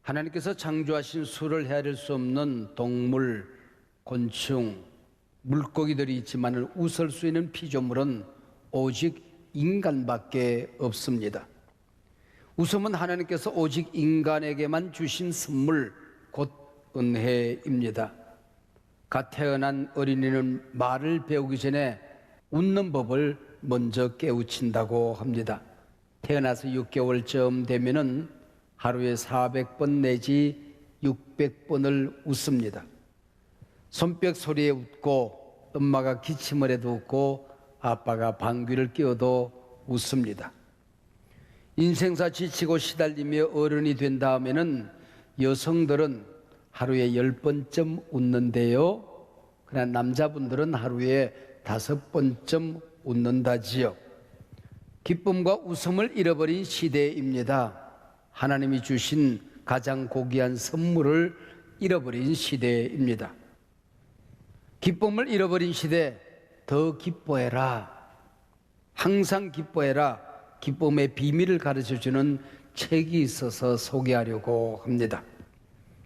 하나님께서 창조하신 수를 헤아릴 수 없는 동물, 곤충, 물고기들이 있지만 웃을 수 있는 피조물은 오직 인간밖에 없습니다. 웃음은 하나님께서 오직 인간에게만 주신 선물, 곧 은혜입니다. 갓 태어난 어린이는 말을 배우기 전에 웃는 법을 먼저 깨우친다고 합니다. 태어나서 6개월쯤 되면은 하루에 400번 내지 600번을 웃습니다. 손뼉 소리에 웃고, 엄마가 기침을 해도 웃고, 아빠가 방귀를 뀌어도 웃습니다. 인생사 지치고 시달리며 어른이 된 다음에는 여성들은 하루에 10번쯤 웃는데요, 그러나 남자분들은 하루에 5번쯤 웃는다지요. 기쁨과 웃음을 잃어버린 시대입니다. 하나님이 주신 가장 고귀한 선물을 잃어버린 시대입니다. 기쁨을 잃어버린 시대, 더 기뻐해라, 항상 기뻐해라, 기쁨의 비밀을 가르쳐주는 책이 있어서 소개하려고 합니다.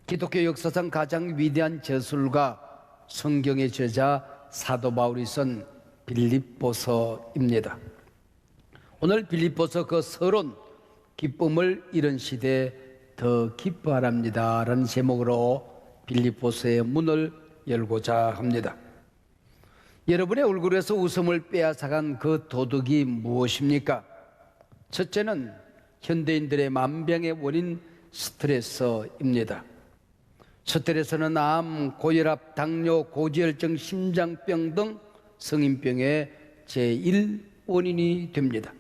기독교 역사상 가장 위대한 저술가, 성경의 저자 사도 바울이 쓴 빌립보서입니다. 오늘 빌립보서 그 서론, 기쁨을 잃은 시대 더 기뻐하랍니다 라는 제목으로 빌립보서의 문을 열고자 합니다. 여러분의 얼굴에서 웃음을 빼앗아간 그 도둑이 무엇입니까? 첫째는 현대인들의 만병의 원인 스트레스입니다. 스트레스는 암, 고혈압, 당뇨, 고지혈증, 심장병 등 성인병의 제1원인이 됩니다.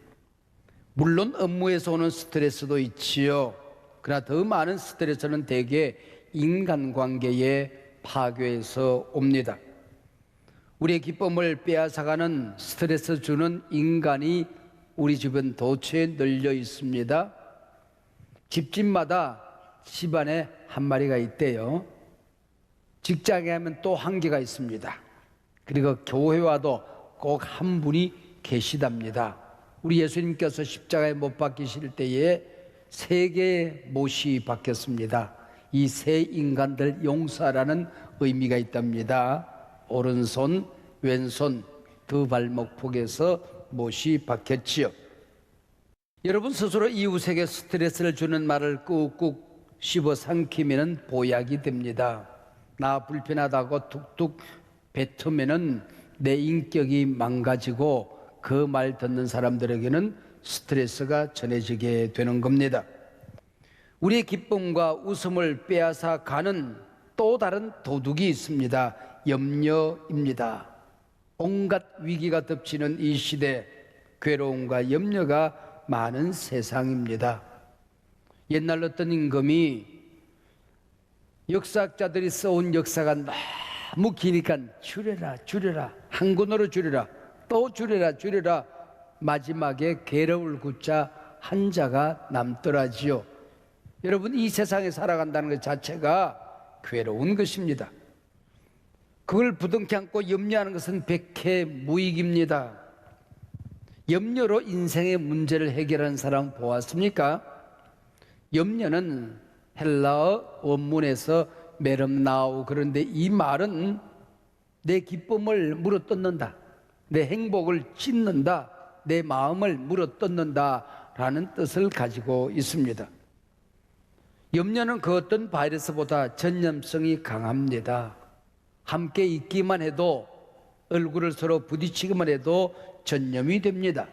물론 업무에서 오는 스트레스도 있지요. 그러나 더 많은 스트레스는 대개 인간관계의 파괴에서 옵니다. 우리의 기쁨을 빼앗아가는 스트레스 주는 인간이 우리 주변 도처에 널려 있습니다. 집집마다 집안에 한 마리가 있대요. 직장에 하면 또 한 개가 있습니다. 그리고 교회와도 꼭 한 분이 계시답니다. 우리 예수님께서 십자가에 못 박히실 때에 3개의 못이 박혔습니다. 이 세 인간들 용서라는 의미가 있답니다. 오른손, 왼손, 두 발목폭에서 못이 박혔지요. 여러분 스스로 이웃에게 스트레스를 주는 말을 꾹꾹 씹어 삼키면 보약이 됩니다. 나 불편하다고 툭툭 뱉으면 내 인격이 망가지고 그 말 듣는 사람들에게는 스트레스가 전해지게 되는 겁니다. 우리의 기쁨과 웃음을 빼앗아 가는 또 다른 도둑이 있습니다. 염려입니다. 온갖 위기가 덮치는 이 시대, 괴로움과 염려가 많은 세상입니다. 옛날 어떤 임금이 역사학자들이 써온 역사가 너무 기니까 줄여라, 한 권으로 줄여라, 또 줄여라, 마지막에 괴로울 구자 한자가 남더라지요. 여러분, 이 세상에 살아간다는 것 자체가 괴로운 것입니다. 그걸 부둥켜 안고 염려하는 것은 백해무익입니다. 염려로 인생의 문제를 해결하는 사람 보았습니까? 염려는 헬라어 원문에서 메름나우, 그런데 이 말은 내 기쁨을 물어뜯는다, 내 행복을 찢는다, 내 마음을 물어뜯는다 라는 뜻을 가지고 있습니다. 염려는 그 어떤 바이러스보다 전염성이 강합니다. 함께 있기만 해도, 얼굴을 서로 부딪히기만 해도 전염이 됩니다.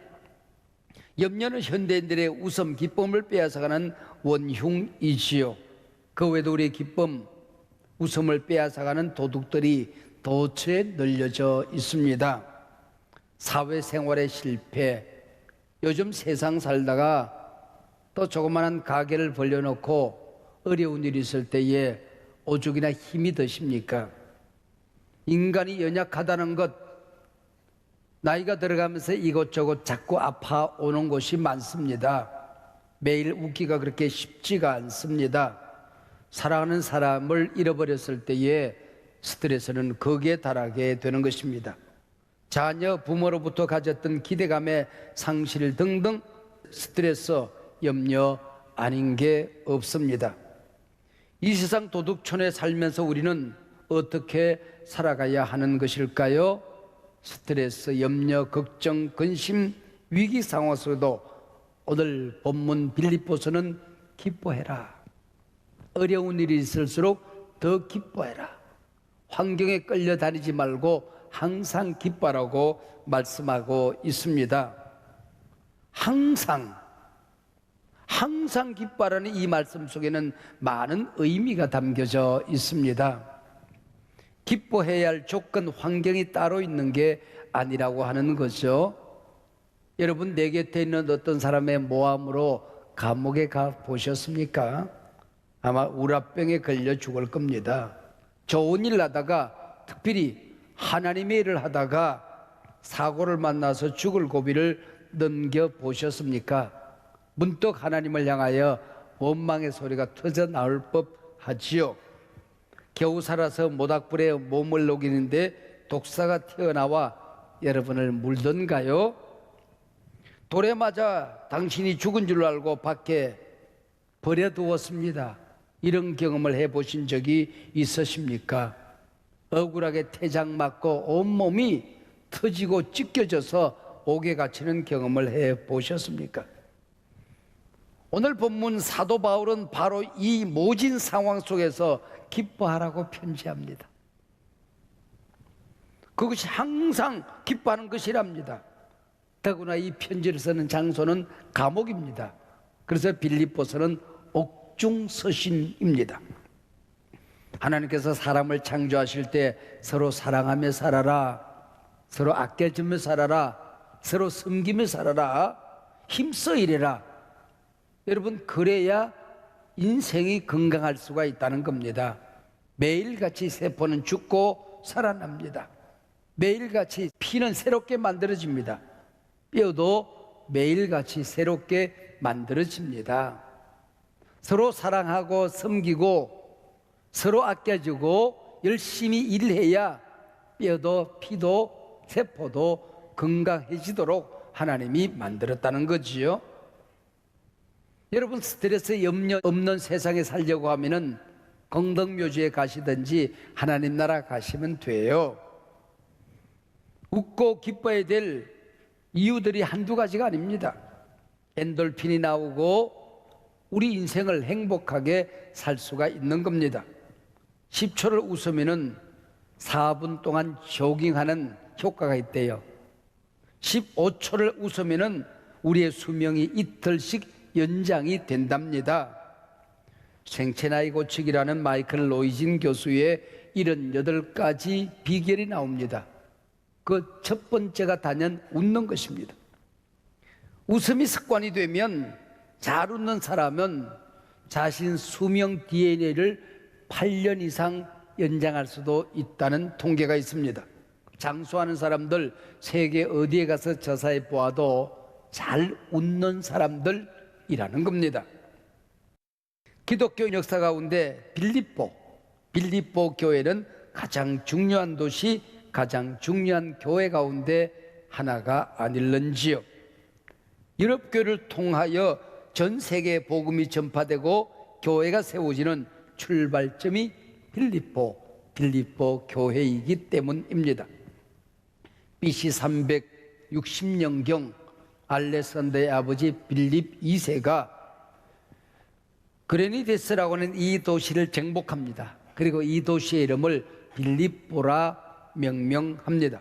염려는 현대인들의 웃음, 기쁨을 빼앗아가는 원흉이지요. 그 외에도 우리의 기쁨, 웃음을 빼앗아가는 도둑들이 도처에 널려져 있습니다. 사회생활의 실패, 요즘 세상 살다가 또 조그마한 가게를 벌려놓고 어려운 일이 있을 때에 오죽이나 힘이 드십니까? 인간이 연약하다는 것, 나이가 들어가면서 이것저것 자꾸 아파오는 것이 많습니다. 매일 웃기가 그렇게 쉽지가 않습니다. 사랑하는 사람을 잃어버렸을 때에 스트레스는 극에 달하게 되는 것입니다. 자녀, 부모로부터 가졌던 기대감의 상실 등등 스트레스, 염려 아닌 게 없습니다. 이 세상 도둑촌에 살면서 우리는 어떻게 살아가야 하는 것일까요? 스트레스, 염려, 걱정, 근심, 위기 상황 속에도 오늘 본문 빌립보서는 기뻐해라. 어려운 일이 있을수록 더 기뻐해라. 환경에 끌려다니지 말고 항상 기뻐하라고 말씀하고 있습니다. 항상 기뻐하라는 이 말씀 속에는 많은 의미가 담겨져 있습니다. 기뻐해야 할 조건, 환경이 따로 있는 게 아니라고 하는 거죠. 여러분, 내 곁에 있는 어떤 사람의 모함으로 감옥에 가 보셨습니까? 아마 우라병에 걸려 죽을 겁니다. 좋은 일 하다가, 특별히 하나님의 일을 하다가 사고를 만나서 죽을 고비를 넘겨 보셨습니까? 문득 하나님을 향하여 원망의 소리가 터져 나올 법하지요. 겨우 살아서 모닥불에 몸을 녹이는데 독사가 튀어나와 여러분을 물던가요? 돌에 맞아 당신이 죽은 줄 알고 밖에 버려두었습니다. 이런 경험을 해보신 적이 있으십니까? 억울하게 태장 맞고 온몸이 터지고 찢겨져서 옥에 갇히는 경험을 해보셨습니까? 오늘 본문 사도 바울은 바로 이 모진 상황 속에서 기뻐하라고 편지합니다. 그것이 항상 기뻐하는 것이랍니다. 더구나 이 편지를 쓰는 장소는 감옥입니다. 그래서 빌립보서는 옥중서신입니다. 하나님께서 사람을 창조하실 때 서로 사랑하며 살아라, 서로 아껴주며 살아라, 서로 섬기며 살아라, 힘써 일해라. 여러분, 그래야 인생이 건강할 수가 있다는 겁니다. 매일같이 세포는 죽고 살아납니다. 매일같이 피는 새롭게 만들어집니다. 뼈도 매일같이 새롭게 만들어집니다. 서로 사랑하고 섬기고 서로 아껴주고 열심히 일해야 뼈도 피도 세포도 건강해지도록 하나님이 만들었다는 거지요. 여러분, 스트레스, 염려 없는 세상에 살려고 하면은 공덕묘지에 가시든지 하나님 나라 가시면 돼요. 웃고 기뻐해야 될 이유들이 한두 가지가 아닙니다. 엔돌핀이 나오고 우리 인생을 행복하게 살 수가 있는 겁니다. 10초를 웃으면은 4분 동안 조깅하는 효과가 있대요. 15초를 웃으면은 우리의 수명이 이틀씩 연장이 된답니다. 생체 나이 고치기라는 마이클 로이진 교수의 78가지 비결이 나옵니다. 그 첫 번째가 단연 웃는 것입니다. 웃음이 습관이 되면, 잘 웃는 사람은 자신 수명 DNA를 8년 이상 연장할 수도 있다는 통계가 있습니다. 장수하는 사람들 세계 어디에 가서 조사해 보아도 잘 웃는 사람들이라는 겁니다. 기독교 역사 가운데 빌립보 교회는 가장 중요한 도시, 가장 중요한 교회 가운데 하나가 아닐런지요. 유럽 교회를 통하여 전 세계에 복음이 전파되고 교회가 세워지는 출발점이 빌립보 교회이기 때문입니다. BC 360년경 알렉산더의 아버지 빌립 2세가 그레니데스라고 하는 이 도시를 정복합니다. 그리고 이 도시의 이름을 빌립보라 명명합니다.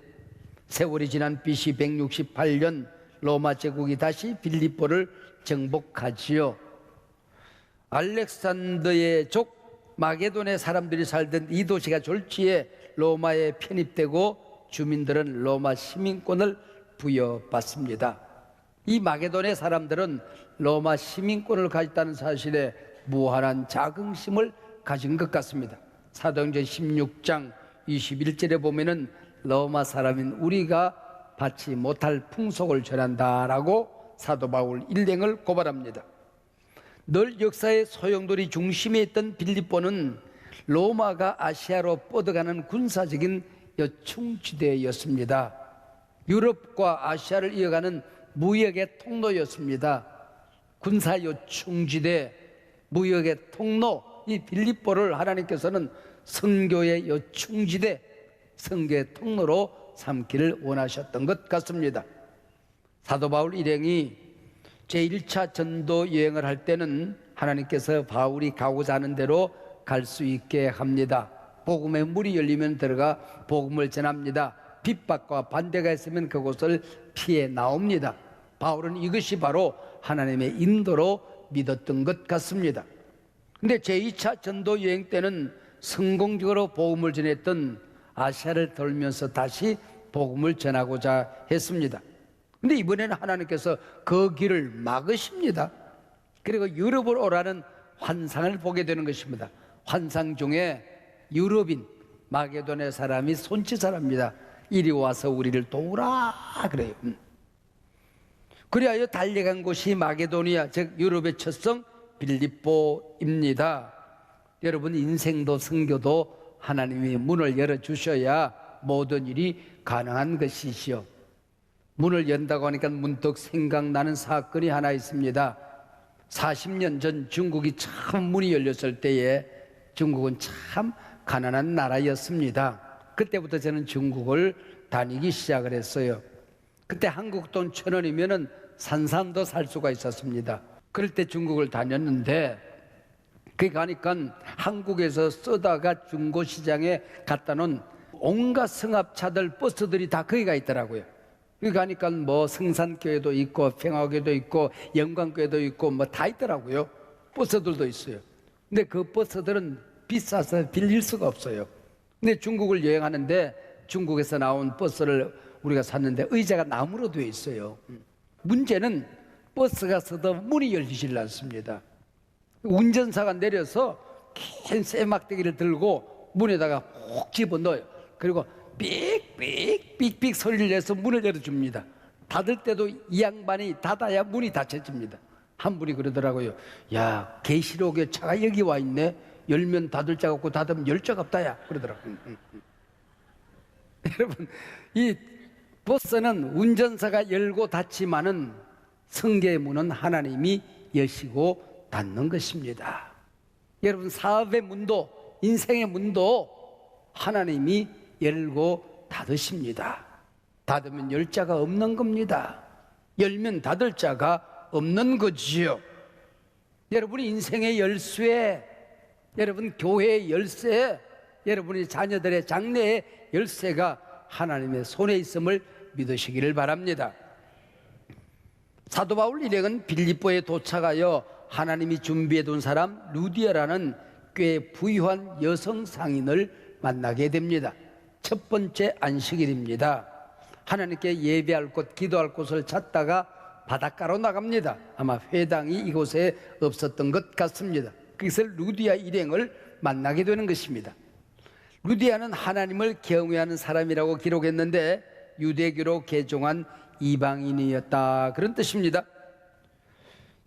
세월이 지난 BC 168년 로마 제국이 다시 빌립보를 정복하지요. 알렉산더의 족 마게돈의 사람들이 살던 이 도시가 졸지에 로마에 편입되고 주민들은 로마 시민권을 부여받습니다. 이 마게돈의 사람들은 로마 시민권을 가졌다는 사실에 무한한 자긍심을 가진 것 같습니다. 사도행전 16장 21절에 보면은 로마 사람인 우리가 받지 못할 풍속을 전한다라고 사도 바울 일행을 고발합니다. 늘 역사의 소용돌이 중심에 있던 빌립보는 로마가 아시아로 뻗어가는 군사적인 여충지대였습니다. 유럽과 아시아를 이어가는 무역의 통로였습니다. 군사 요충지대, 무역의 통로, 이 빌립보를 하나님께서는 선교의 요충지대, 선교의 통로로 삼기를 원하셨던 것 같습니다. 사도 바울 일행이 제1차 전도 여행을 할 때는 하나님께서 바울이 가고자 하는 대로 갈 수 있게 합니다. 복음의 문이 열리면 들어가 복음을 전합니다. 핍박과 반대가 있으면 그곳을 피해 나옵니다. 바울은 이것이 바로 하나님의 인도로 믿었던 것 같습니다. 근데 제2차 전도 여행 때는 성공적으로 복음을 전했던 아시아를 돌면서 다시 복음을 전하고자 했습니다. 근데 이번에는 하나님께서 그 길을 막으십니다. 그리고 유럽을 오라는 환상을 보게 되는 것입니다. 환상 중에 유럽인 마게도네 사람이 손짓하랍니다. 이리 와서 우리를 도우라 그래요. 그리하여 달려간 곳이 마게도니아, 즉 유럽의 첫성 빌립보입니다. 여러분, 인생도 선교도 하나님이 문을 열어주셔야 모든 일이 가능한 것이시요. 문을 연다고 하니까 문득 생각나는 사건이 하나 있습니다. 40년 전 중국이 처음 문이 열렸을 때에 중국은 참 가난한 나라였습니다. 그때부터 저는 중국을 다니기 시작을 했어요. 그때 한국 돈 1,000원이면 산삼도 살 수가 있었습니다. 그럴 때 중국을 다녔는데 거기 가니까 한국에서 쓰다가 중고시장에 갖다 놓은 온갖 성합차들 버스들이 다 거기가 있더라고요. 거기 가니까 뭐 성산교회도 있고 평화교회도 있고 영광교회도 있고 뭐 다 있더라고요. 버스들도 있어요. 근데 그 버스들은 비싸서 빌릴 수가 없어요. 근데 중국을 여행하는데 중국에서 나온 버스를 우리가 샀는데 의자가 나무로 되어 있어요. 문제는 버스가 서도 문이 열리질 않습니다. 운전사가 내려서 긴 쇠막대기를 들고 문에다가 콕 집어넣어요. 그리고 삑삑 소리를 내서 문을 열어줍니다. 닫을 때도 이 양반이 닫아야 문이 닫혀집니다. 한 분이 그러더라고요. 야, 계시록에 차가 여기 와 있네. 열면 닫을 자가 없고 닫으면 열 자가 없다야. 그러더라고요. 여러분, 이 버스는 운전사가 열고 닫지만은 성계의 문은 하나님이 여시고 닫는 것입니다. 여러분, 사업의 문도 인생의 문도 하나님이 열고 닫으십니다. 닫으면 열 자가 없는 겁니다. 열면 닫을 자가 없는 거지요. 여러분이 인생의 열쇠, 여러분 교회의 열쇠, 여러분의 자녀들의 장래의 열쇠가 하나님의 손에 있음을 믿으시기를 바랍니다. 사도 바울 일행은 빌립보에 도착하여 하나님이 준비해 둔 사람 루디아라는 꽤 부유한 여성 상인을 만나게 됩니다. 첫 번째 안식일입니다. 하나님께 예배할 곳, 기도할 곳을 찾다가 바닷가로 나갑니다. 아마 회당이 이곳에 없었던 것 같습니다. 그래서 루디아 일행을 만나게 되는 것입니다. 루디아는 하나님을 경외하는 사람이라고 기록했는데 유대교로 개종한 이방인이었다, 그런 뜻입니다.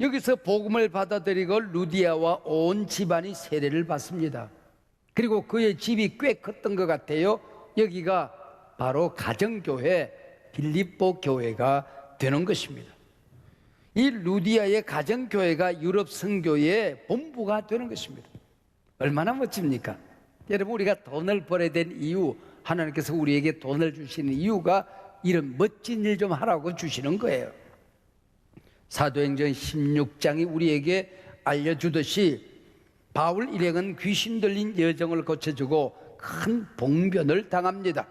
여기서 복음을 받아들이고 루디아와 온 집안이 세례를 받습니다. 그리고 그의 집이 꽤 컸던 것 같아요. 여기가 바로 가정교회 빌립보 교회가 되는 것입니다. 이 루디아의 가정교회가 유럽 선교의 본부가 되는 것입니다. 얼마나 멋집니까? 여러분, 우리가 돈을 벌어야 된 이유, 하나님께서 우리에게 돈을 주시는 이유가 이런 멋진 일 좀 하라고 주시는 거예요. 사도행전 16장이 우리에게 알려주듯이 바울 일행은 귀신 들린 여정을 거쳐주고 큰 봉변을 당합니다.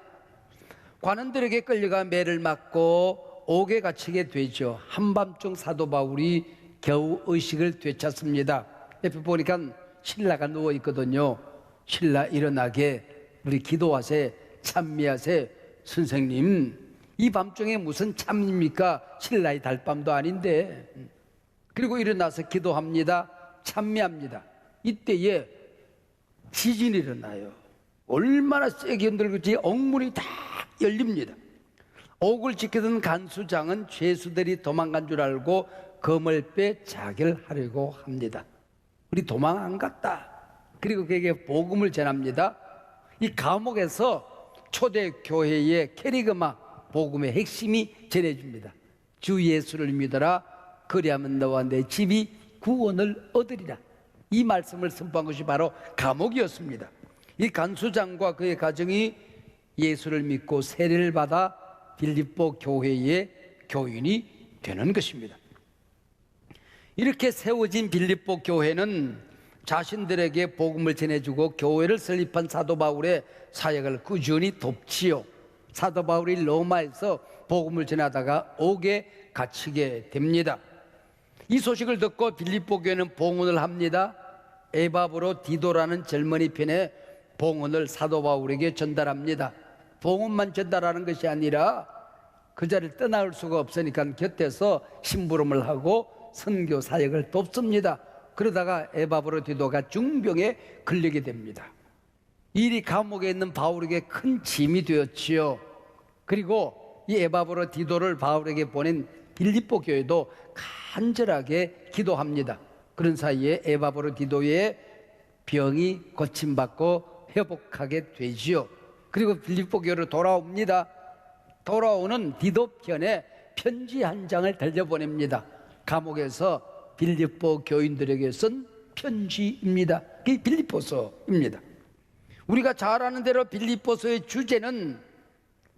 관원들에게 끌려가 매를 맞고 옥에 갇히게 되죠. 한밤중 사도 바울이 겨우 의식을 되찾습니다. 옆에 보니까 신라가 누워 있거든요. 신라 일어나게, 우리 기도하세, 찬미하세. 선생님, 이 밤중에 무슨 참입니까? 신라의 달밤도 아닌데. 그리고 일어나서 기도합니다. 찬미합니다. 이때에 지진이 일어나요. 얼마나 세게 흔들고지 옥문이 다 열립니다. 옥을 지키던 간수장은 죄수들이 도망간 줄 알고 검을 빼 자결하려고 합니다. 우리 도망 안 갔다. 그리고 그에게 복음을 전합니다. 이 감옥에서 초대 교회의 캐리그마 복음의 핵심이 전해집니다. 주 예수를 믿어라. 그리하면 너와 내 집이 구원을 얻으리라. 이 말씀을 선포한 것이 바로 감옥이었습니다. 이 간수장과 그의 가정이 예수를 믿고 세례를 받아 빌립보 교회의 교인이 되는 것입니다. 이렇게 세워진 빌립보 교회는 자신들에게 복음을 전해주고 교회를 설립한 사도 바울의 사역을 꾸준히 돕지요. 사도 바울이 로마에서 복음을 전하다가 옥에 갇히게 됩니다. 이 소식을 듣고 빌립보 교회는 봉헌을 합니다. 에바브로 디도라는 젊은이 편에 봉헌을 사도 바울에게 전달합니다. 봉헌만 전달하는 것이 아니라 그 자리를 떠나올 수가 없으니까 곁에서 심부름을 하고 선교 사역을 돕습니다. 그러다가 에바브로 디도가 중병에 걸리게 됩니다. 일이 감옥에 있는 바울에게 큰 짐이 되었지요. 그리고 이 에바브로 디도를 바울에게 보낸 빌립보 교회도 간절하게 기도합니다. 그런 사이에 에바브로 디도의 병이 고침받고 회복하게 되지요. 그리고 빌립보 교회로 돌아옵니다. 돌아오는 디도 편에 편지 한 장을 들려보냅니다. 감옥에서 빌립보 교인들에게 쓴 편지입니다. 그게 빌립보서입니다. 우리가 잘 아는 대로 빌립보서의 주제는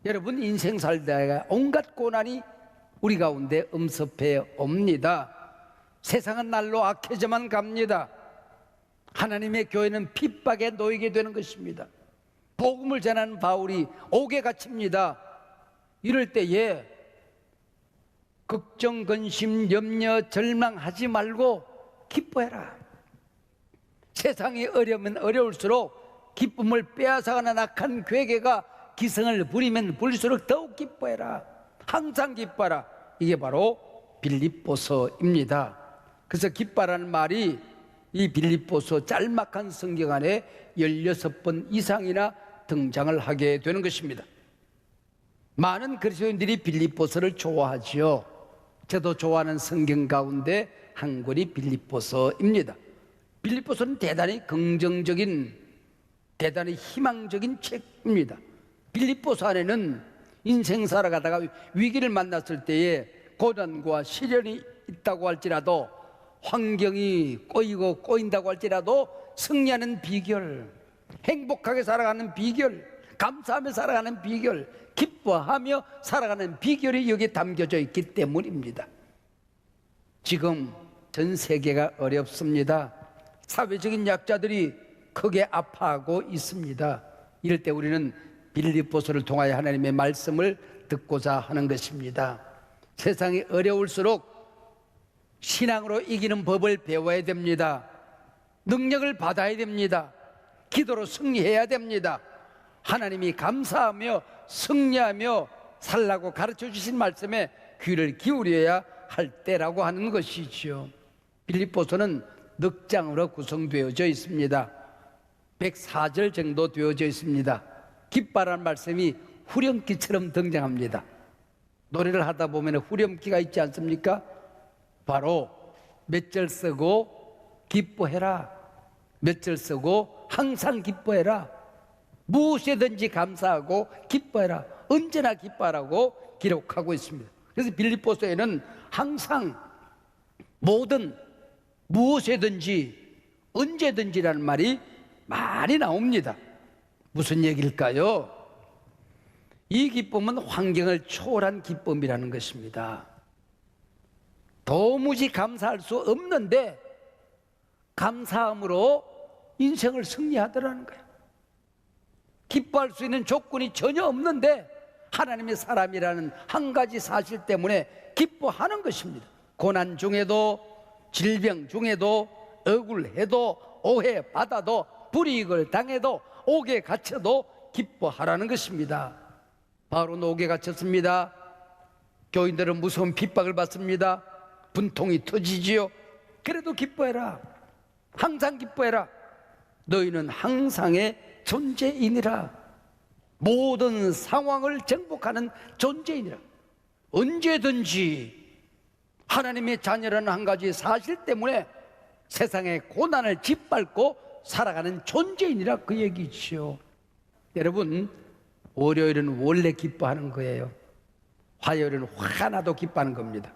여러분 인생 살다가 온갖 고난이 우리 가운데 엄습해 옵니다. 세상은 날로 악해져만 갑니다. 하나님의 교회는 핍박에 놓이게 되는 것입니다. 복음을 전하는 바울이 옥에 갇힙니다. 이럴 때에 걱정, 근심, 염려, 절망하지 말고 기뻐해라. 세상이 어려우면 어려울수록 기쁨을 빼앗아가는 악한 괴계가 기승을 부리면 부릴수록 더욱 기뻐해라. 항상 기뻐하라. 이게 바로 빌립보서입니다. 그래서 기뻐라는 말이 이 빌립보서 짤막한 성경 안에 16번 이상이나 등장을 하게 되는 것입니다. 많은 그리스도인들이 빌립보서를 좋아하지요. 저도 좋아하는 성경 가운데 한 권이 빌립보서입니다. 빌립보서는 대단히 긍정적인, 대단히 희망적인 책입니다. 빌립보서 안에는 인생 살아가다가 위기를 만났을 때에 고난과 시련이 있다고 할지라도, 환경이 꼬이고 꼬인다고 할지라도 승리하는 비결, 행복하게 살아가는 비결, 감사하며 살아가는 비결, 기뻐하며 살아가는 비결이 여기에 담겨져 있기 때문입니다. 지금 전 세계가 어렵습니다. 사회적인 약자들이 크게 아파하고 있습니다. 이럴 때 우리는 빌립보서를 통하여 하나님의 말씀을 듣고자 하는 것입니다. 세상이 어려울수록 신앙으로 이기는 법을 배워야 됩니다. 능력을 받아야 됩니다. 기도로 승리해야 됩니다. 하나님이 감사하며 승리하며 살라고 가르쳐 주신 말씀에 귀를 기울여야 할 때라고 하는 것이죠. 빌립보서는 넉 장으로 구성되어져 있습니다. 104절 정도 되어져 있습니다. 기뻐라는 말씀이 후렴기처럼 등장합니다. 노래를 하다 보면 후렴기가 있지 않습니까? 바로 몇 절 쓰고 기뻐해라, 몇 절 쓰고 항상 기뻐해라, 무엇이든지 감사하고 기뻐해라, 언제나 기뻐하라고 기록하고 있습니다. 그래서 빌립보서에는 항상 모든 무엇이든지 언제든지라는 말이 많이 나옵니다. 무슨 얘기일까요? 이 기쁨은 환경을 초월한 기쁨이라는 것입니다. 도무지 감사할 수 없는데 감사함으로 인생을 승리하더라는 거예요. 기뻐할 수 있는 조건이 전혀 없는데 하나님의 사람이라는 한 가지 사실 때문에 기뻐하는 것입니다. 고난 중에도, 질병 중에도, 억울해도, 오해받아도, 불이익을 당해도, 옥에 갇혀도 기뻐하라는 것입니다. 바울은 옥에 갇혔습니다. 교인들은 무서운 핍박을 받습니다. 분통이 터지지요. 그래도 기뻐해라. 항상 기뻐해라. 너희는 항상의 존재인이라. 모든 상황을 정복하는 존재인이라. 언제든지 하나님의 자녀라는 한 가지 사실 때문에 세상의 고난을 짓밟고 살아가는 존재인이라 그 얘기죠. 여러분, 월요일은 원래 기뻐하는 거예요. 화요일은 화가 나도 기뻐하는 겁니다.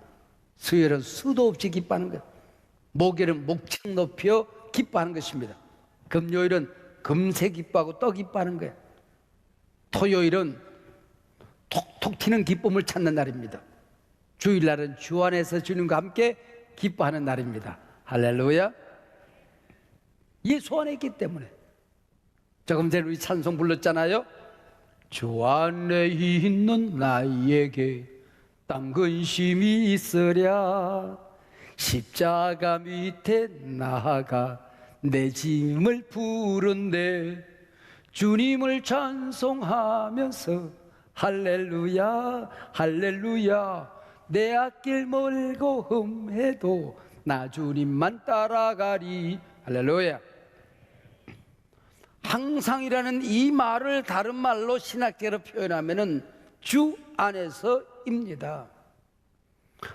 수요일은 수도 없이 기뻐하는 거예요. 목요일은 목청 높여 기뻐하는 것입니다. 금요일은 금세 기뻐하고 떡 기뻐하는 거예요. 토요일은 톡톡 튀는 기쁨을 찾는 날입니다. 주일날은 주 안에서 주님과 함께 기뻐하는 날입니다. 할렐루야. 예수 안에 있기 때문에. 조금 전에 우리 찬송 불렀잖아요. 주 안에 있는 나에게 딴 근심이 있으랴 십자가 밑에 나아가 내 짐을 부른데 주님을 찬송하면서 할렐루야 할렐루야 내 앞길 멀고 험해도 나 주님만 따라가리. 할렐루야. 항상이라는 이 말을 다른 말로 신학계로 표현하면은 주 안에서입니다.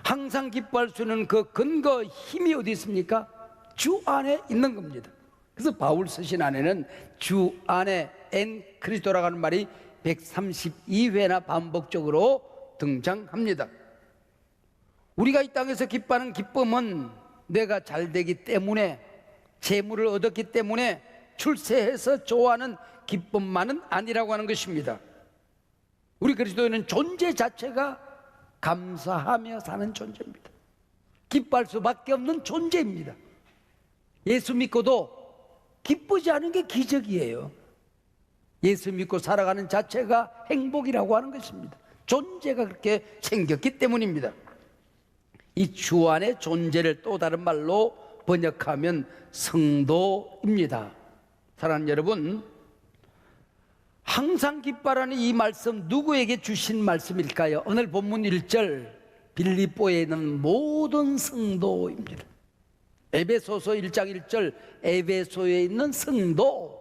항상 기뻐할 수 있는 그 근거 힘이 어디 있습니까? 주 안에 있는 겁니다. 그래서 바울 서신 안에는 주 안에 엔 그리스도라고 하는 말이 132회나 반복적으로 등장합니다. 우리가 이 땅에서 기뻐하는 기쁨은 내가 잘 되기 때문에, 재물을 얻었기 때문에 출세해서 좋아하는 기쁨만은 아니라고 하는 것입니다. 우리 그리스도인은 존재 자체가 감사하며 사는 존재입니다. 기뻐할 수밖에 없는 존재입니다. 예수 믿고도 기쁘지 않은 게 기적이에요. 예수 믿고 살아가는 자체가 행복이라고 하는 것입니다. 존재가 그렇게 생겼기 때문입니다. 이 주 안의 존재를 또 다른 말로 번역하면 성도입니다. 사랑하는 여러분, 항상 기뻐하라는 이 말씀 누구에게 주신 말씀일까요? 오늘 본문 1절 빌립보에 있는 모든 성도입니다. 에베소서 1장 1절 에베소에 있는 성도,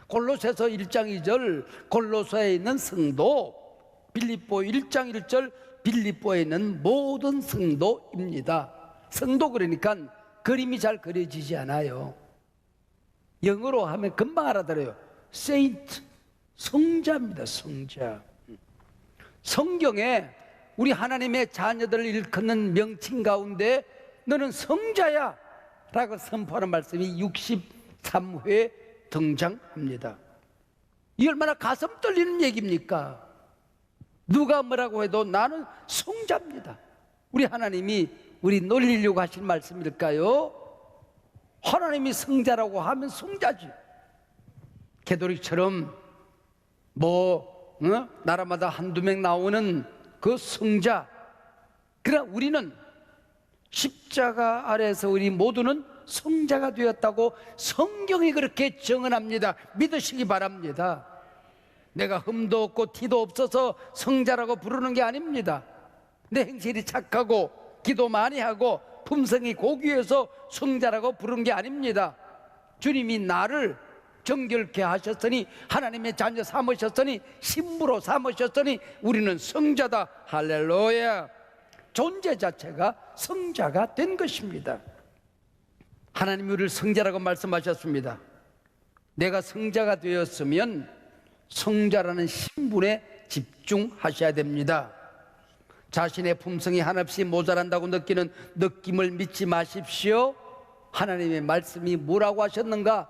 골로새서 1장 2절 골로새에 있는 성도, 빌립보 1장 1절 빌립보에 있는 모든 성도입니다. 성도 그러니까 그림이 잘 그려지지 않아요. 영어로 하면 금방 알아들어요. Saint, 성자입니다. 성자. 성경에 우리 하나님의 자녀들을 일컫는 명칭 가운데 너는 성자야 라고 선포하는 말씀이 63회 등장합니다. 이 얼마나 가슴 떨리는 얘기입니까? 누가 뭐라고 해도 나는 성자입니다. 우리 하나님이 우리 놀리려고 하신 말씀일까요? 하나님이 성자라고 하면 성자지. 캐톨릭처럼 나라마다 한두 명 나오는 그 성자. 그러나 우리는 십자가 아래에서 우리 모두는 성자가 되었다고 성경이 그렇게 증언합니다. 믿으시기 바랍니다. 내가 흠도 없고 티도 없어서 성자라고 부르는 게 아닙니다. 내 행실이 착하고 기도 많이 하고 품성이 고귀해서 성자라고 부른 게 아닙니다. 주님이 나를 정결케 하셨으니, 하나님의 자녀 삼으셨으니, 신부로 삼으셨으니 우리는 성자다. 할렐루야. 존재 자체가 성자가 된 것입니다. 하나님이 우리를 성자라고 말씀하셨습니다. 내가 성자가 되었으면 성자라는 신분에 집중하셔야 됩니다. 자신의 품성이 한없이 모자란다고 느끼는 느낌을 믿지 마십시오. 하나님의 말씀이 뭐라고 하셨는가?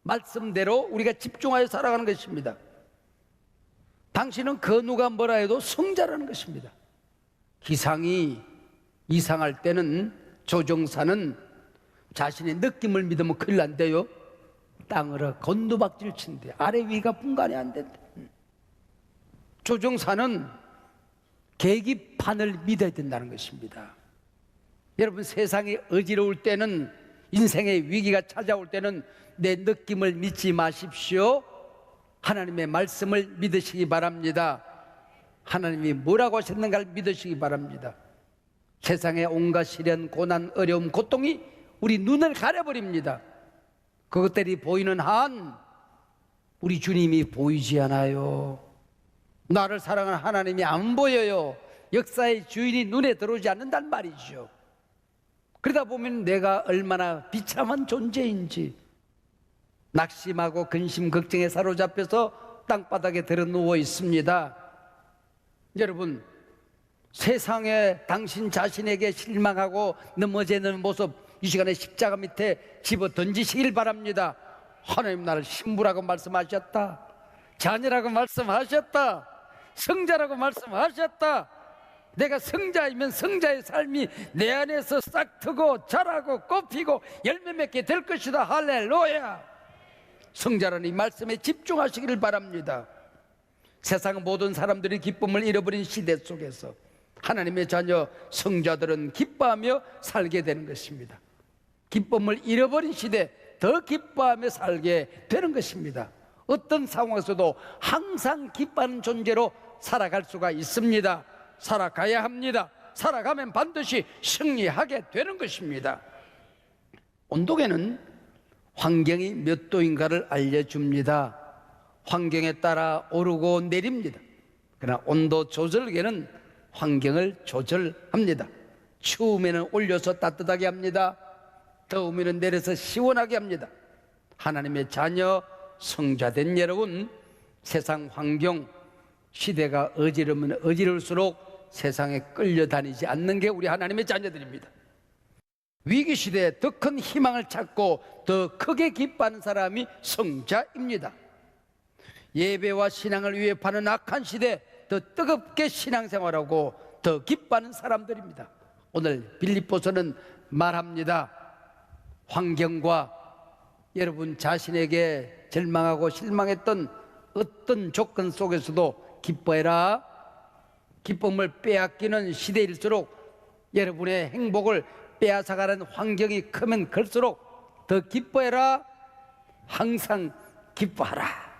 말씀대로 우리가 집중하여 살아가는 것입니다. 당신은 그 누가 뭐라 해도 성자라는 것입니다. 기상이 이상할 때는 조종사는 자신의 느낌을 믿으면 큰일 난대요. 땅으로 곤두박질 친대. 아래 위가 분간이 안 된대. 조종사는 계기판을 믿어야 된다는 것입니다. 여러분, 세상이 어지러울 때는, 인생의 위기가 찾아올 때는 내 느낌을 믿지 마십시오. 하나님의 말씀을 믿으시기 바랍니다. 하나님이 뭐라고 하셨는가를 믿으시기 바랍니다. 세상의 온갖 시련, 고난, 어려움, 고통이 우리 눈을 가려버립니다. 그것들이 보이는 한 우리 주님이 보이지 않아요. 나를 사랑하는 하나님이 안 보여요. 역사의 주인이 눈에 들어오지 않는단 말이죠. 그러다 보면 내가 얼마나 비참한 존재인지, 낙심하고 근심, 걱정에 사로잡혀서 땅바닥에 들어 누워 있습니다. 여러분, 세상에 당신 자신에게 실망하고 넘어지는 모습 이 시간에 십자가 밑에 집어 던지시길 바랍니다. 하나님 나를 신부라고 말씀하셨다, 자녀라고 말씀하셨다, 성자라고 말씀하셨다. 내가 성자이면 성자의 삶이 내 안에서 싹트고 자라고 꽃피고 열매 맺게 될 것이다. 할렐루야. 성자라는 이 말씀에 집중하시기를 바랍니다. 세상 모든 사람들이 기쁨을 잃어버린 시대 속에서 하나님의 자녀 성자들은 기뻐하며 살게 되는 것입니다. 기쁨을 잃어버린 시대 더 기뻐하며 살게 되는 것입니다. 어떤 상황에서도 항상 기뻐하는 존재로 살아갈 수가 있습니다. 살아가야 합니다. 살아가면 반드시 승리하게 되는 것입니다. 온도계는 환경이 몇 도인가를 알려줍니다. 환경에 따라 오르고 내립니다. 그러나 온도 조절계는 환경을 조절합니다. 추우면 올려서 따뜻하게 합니다. 더우면 내려서 시원하게 합니다. 하나님의 자녀 성자된 여러분, 세상 환경 시대가 어지르면 어지를수록 세상에 끌려다니지 않는 게 우리 하나님의 자녀들입니다. 위기시대에 더 큰 희망을 찾고 더 크게 기뻐하는 사람이 성자입니다. 예배와 신앙을 위협하는 악한 시대 더 뜨겁게 신앙생활하고 더 기뻐하는 사람들입니다. 오늘 빌립보서는 말합니다. 환경과 여러분 자신에게 절망하고 실망했던 어떤 조건 속에서도 기뻐해라. 기쁨을 빼앗기는 시대일수록 여러분의 행복을 빼앗아가는 환경이 크면 클수록 더 기뻐해라. 항상 기뻐하라.